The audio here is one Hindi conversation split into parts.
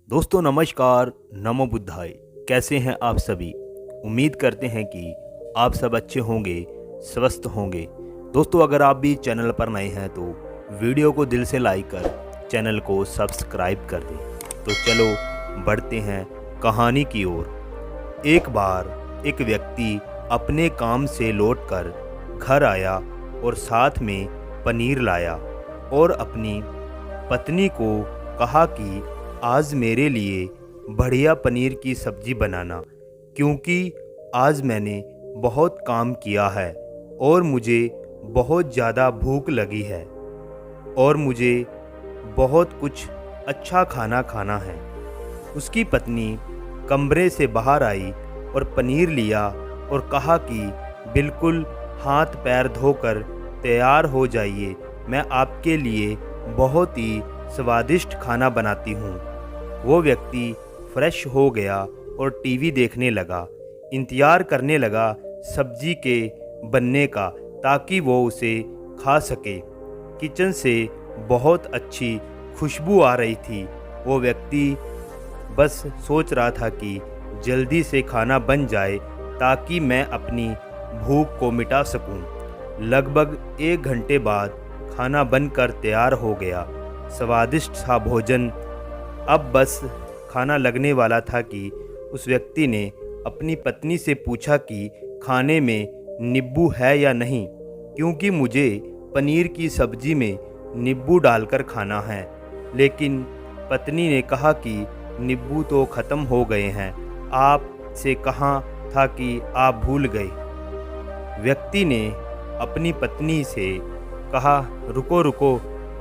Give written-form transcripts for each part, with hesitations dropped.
दोस्तों नमस्कार, नमो बुद्धाय। कैसे हैं आप सभी? उम्मीद करते हैं कि आप सब अच्छे होंगे, स्वस्थ होंगे। दोस्तों अगर आप भी चैनल पर नए हैं तो वीडियो को दिल से लाइक कर चैनल को सब्सक्राइब कर दें। तो चलो बढ़ते हैं कहानी की ओर। एक बार एक व्यक्ति अपने काम से लौटकर घर आया और साथ में पनीर लाया और अपनी पत्नी को कहा कि आज मेरे लिए बढ़िया पनीर की सब्ज़ी बनाना, क्योंकि आज मैंने बहुत काम किया है और मुझे बहुत ज़्यादा भूख लगी है और मुझे बहुत कुछ अच्छा खाना खाना है। उसकी पत्नी कमरे से बाहर आई और पनीर लिया और कहा कि बिल्कुल हाथ पैर धोकर तैयार हो जाइए, मैं आपके लिए बहुत ही स्वादिष्ट खाना बनाती हूँ। वो व्यक्ति फ्रेश हो गया और टीवी देखने लगा, इंतज़ार करने लगा सब्जी के बनने का ताकि वो उसे खा सके। किचन से बहुत अच्छी खुशबू आ रही थी। वो व्यक्ति बस सोच रहा था कि जल्दी से खाना बन जाए ताकि मैं अपनी भूख को मिटा सकूं। लगभग 1 घंटे बाद खाना बनकर तैयार हो गया। स्वादिष्ट सा भोजन अब बस खाना लगने वाला था कि उस व्यक्ति ने अपनी पत्नी से पूछा कि खाने में नींबू है या नहीं, क्योंकि मुझे पनीर की सब्ज़ी में नींबू डालकर खाना है। लेकिन पत्नी ने कहा कि नींबू तो ख़त्म हो गए हैं, आपसे कहा था कि आप भूल गए। व्यक्ति ने अपनी पत्नी से कहा, रुको रुको,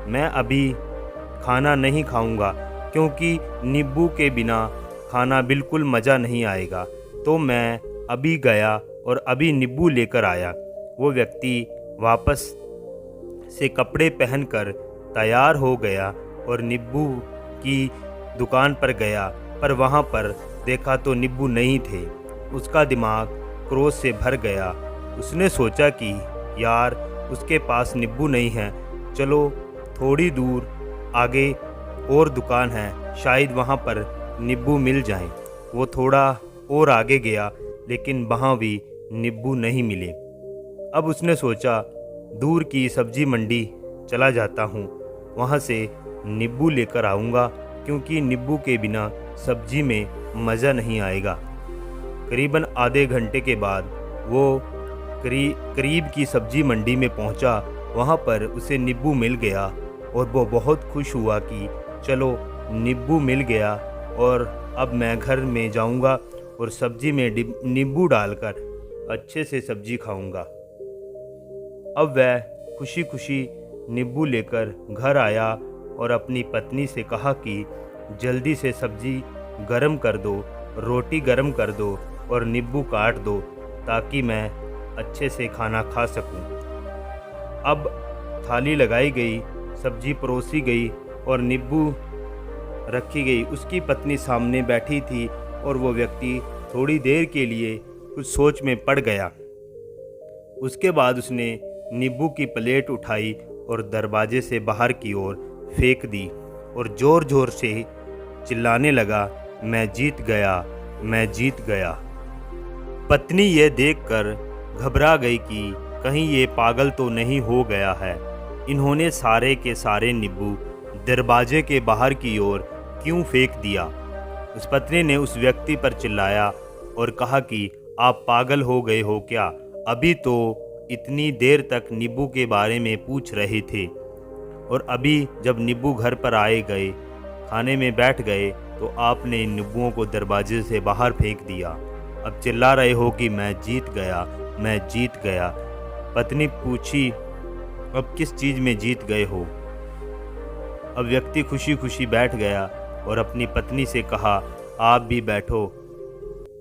मैं अभी खाना नहीं खाऊंगा, क्योंकि नींबू के बिना खाना बिल्कुल मज़ा नहीं आएगा। तो मैं अभी गया और अभी नींबू लेकर आया। वो व्यक्ति वापस से कपड़े पहनकर तैयार हो गया और नींबू की दुकान पर गया, पर वहाँ पर देखा तो नींबू नहीं थे। उसका दिमाग क्रोध से भर गया। उसने सोचा कि यार, उसके पास नींबू नहीं है, चलो थोड़ी दूर आगे और दुकान है, शायद वहाँ पर नींबू मिल जाएं। वो थोड़ा और आगे गया, लेकिन वहाँ भी नींबू नहीं मिले। अब उसने सोचा दूर की सब्जी मंडी चला जाता हूँ, वहाँ से नींबू लेकर आऊँगा, क्योंकि नींबू के बिना सब्जी में मज़ा नहीं आएगा। करीबन आधे घंटे के बाद वो करीब की सब्जी मंडी में पहुँचा। वहाँ पर उसे नींबू मिल गया और वो बहुत खुश हुआ कि चलो नींबू मिल गया और अब मैं घर में जाऊंगा और सब्जी में नींबू डालकर अच्छे से सब्जी खाऊंगा। अब वह खुशी खुशी नींबू लेकर घर आया और अपनी पत्नी से कहा कि जल्दी से सब्जी गरम कर दो, रोटी गरम कर दो और नींबू काट दो, ताकि मैं अच्छे से खाना खा सकूं। अब थाली लगाई गई, सब्जी परोसी गई और नींबू रखी गई। उसकी पत्नी सामने बैठी थी और वो व्यक्ति थोड़ी देर के लिए कुछ सोच में पड़ गया। उसके बाद उसने नींबू की प्लेट उठाई और दरवाजे से बाहर की ओर फेंक दी और ज़ोर ज़ोर से चिल्लाने लगा, मैं जीत गया, मैं जीत गया। पत्नी ये देखकर घबरा गई कि कहीं ये पागल तो नहीं हो गया है। इन्होंने सारे के सारे नींबू दरवाजे के बाहर की ओर क्यों फेंक दिया? उस पत्नी ने उस व्यक्ति पर चिल्लाया और कहा कि आप पागल हो गए हो क्या? अभी तो इतनी देर तक नींबू के बारे में पूछ रहे थे और अभी जब नींबू घर पर आए गए, खाने में बैठ गए, तो आपने इन नींबुओं को दरवाजे से बाहर फेंक दिया। अब चिल्ला रहे हो कि मैं जीत गया, मैं जीत गया। पत्नी पूछी, अब किस चीज़ में जीत गए हो? अब व्यक्ति खुशी खुशी बैठ गया और अपनी पत्नी से कहा, आप भी बैठो,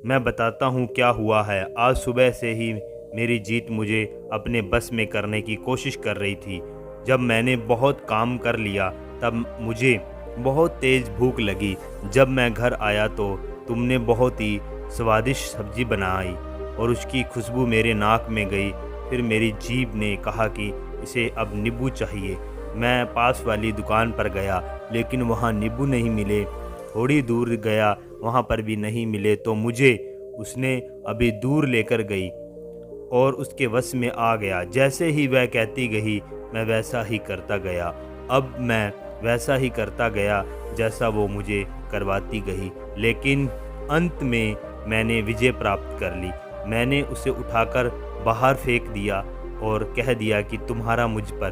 मैं बताता हूँ क्या हुआ है। आज सुबह से ही मेरी जीत मुझे अपने बस में करने की कोशिश कर रही थी। जब मैंने बहुत काम कर लिया तब मुझे बहुत तेज़ भूख लगी। जब मैं घर आया तो तुमने बहुत ही स्वादिष्ट सब्जी बनाई और उसकी खुशबू मेरे नाक में गई। फिर मेरी जीभ ने कहा कि इसे अब नींबू चाहिए। मैं पास वाली दुकान पर गया, लेकिन वहाँ नींबू नहीं मिले। थोड़ी दूर गया, वहाँ पर भी नहीं मिले तो मुझे उसने अभी दूर लेकर गई और उसके वश में आ गया। जैसे ही वह कहती गई मैं वैसा ही करता गया। अब मैं वैसा ही करता गया जैसा वो मुझे करवाती गई, लेकिन अंत में मैंने विजय प्राप्त कर ली। मैंने उसे उठाकर बाहर फेंक दिया और कह दिया कि तुम्हारा मुझ पर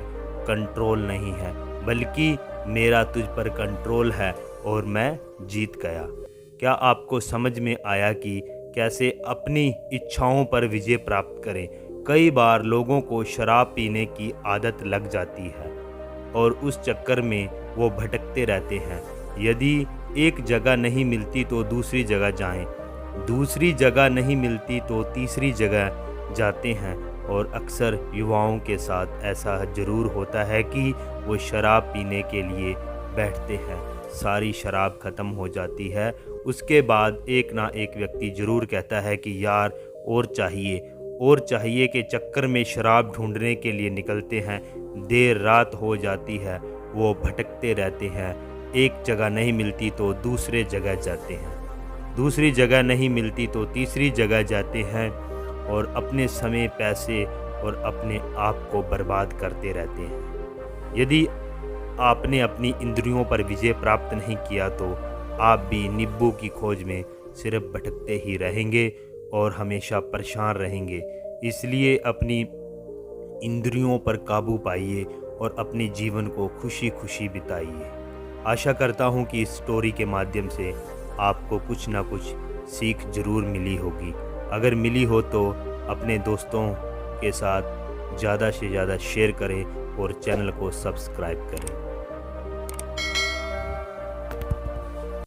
कंट्रोल नहीं है, बल्कि मेरा तुझ पर कंट्रोल है और मैं जीत गया। क्या आपको समझ में आया कि कैसे अपनी इच्छाओं पर विजय प्राप्त करें? कई बार लोगों को शराब पीने की आदत लग जाती है और उस चक्कर में वो भटकते रहते हैं। यदि एक जगह नहीं मिलती तो दूसरी जगह जाएं, दूसरी जगह नहीं मिलती तो तीसरी जगह जाते हैं। और अक्सर युवाओं के साथ ऐसा ज़रूर होता है कि वो शराब पीने के लिए बैठते हैं, सारी शराब ख़त्म हो जाती है। उसके बाद एक ना एक व्यक्ति ज़रूर कहता है कि यार और चाहिए के चक्कर में शराब ढूंढने के लिए निकलते हैं। देर रात हो जाती है, वो भटकते रहते हैं। एक जगह नहीं मिलती तो दूसरे जगह जाते हैं, दूसरी जगह नहीं मिलती तो तीसरी जगह जाते हैं और अपने समय, पैसे और अपने आप को बर्बाद करते रहते हैं। यदि आपने अपनी इंद्रियों पर विजय प्राप्त नहीं किया तो आप भी नींबू की खोज में सिर्फ भटकते ही रहेंगे और हमेशा परेशान रहेंगे। इसलिए अपनी इंद्रियों पर काबू पाइए और अपने जीवन को खुशी खुशी बिताइए। आशा करता हूँ कि इस स्टोरी के माध्यम से आपको कुछ ना कुछ सीख ज़रूर मिली होगी। अगर मिली हो तो अपने दोस्तों के साथ ज़्यादा से ज़्यादा शेयर करें और चैनल को सब्सक्राइब करें।